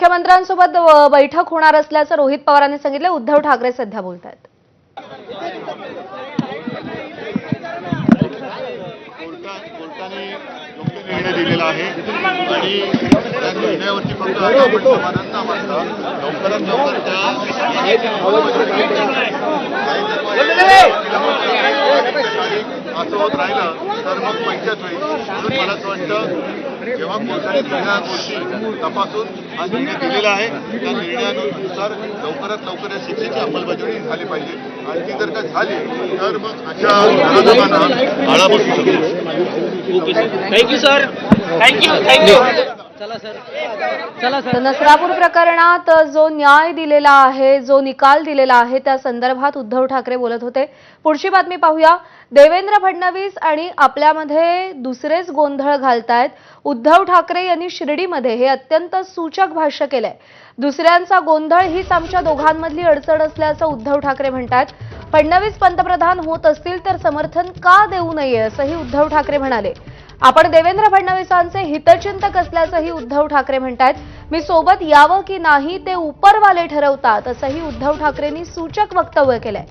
मुख्यमंत्र्यांसोबत बैठक होणार असल्याचं रोहित पवारांनी सांगितलं। उद्धव ठाकरे सध्या बोलतायत। कोर्टाने योग्य निर्णय दिलेला आहे आणि त्या निर्णयावरती फक्त आपण समाधान न मानता लवकरात लवकर असं होत राहिलं तर मग पंचायत होईल। म्हणून मला असं वाटतं जेव्हा कोर्टाने दिलेल्या गोष्टी तपासून हा निर्णय दिलेला आहे त्या निर्णयानुसार लवकरात लवकर या शिक्षेची अंमलबजावणी झाली पाहिजे आणि ती जर का झाली तर मग अशा विरोधकांना आळा बसू शकेल। Thank you sir, thank you. चला सर। नसरापूर प्रकरणात जो न्याय दिलेला आहे, जो निकाल दिलेला आहे त्या संदर्भात उद्धव ठाकरे बोलत होते। पुढची बातमी पाहूया। देवेंद्र फडणवीस आणि आपल्यामध्ये दुसरेच गोंधळ घालतायत। उद्धव ठाकरे यांनी शिर्डीमध्ये हे अत्यंत सूचक भाष्य केलंय। दुसऱ्यांचा गोंधळ हीच आमच्या दोघांमधली अडचण असल्याचं उद्धव ठाकरे म्हणतात। फडणवीस पंतप्रधान होत असतील तर समर्थन का देऊ नये असंही उद्धव ठाकरे म्हणाले। आपण देवेंद्र फडणवीसांचे हितचिंतक असल्याचंही उद्धव ठाकरे म्हणतात। मी सोबत यावं की नाही ते उपरवाले ठरवतात असंही उद्धव ठाकरेंनी सूचक वक्तव्य केलंय।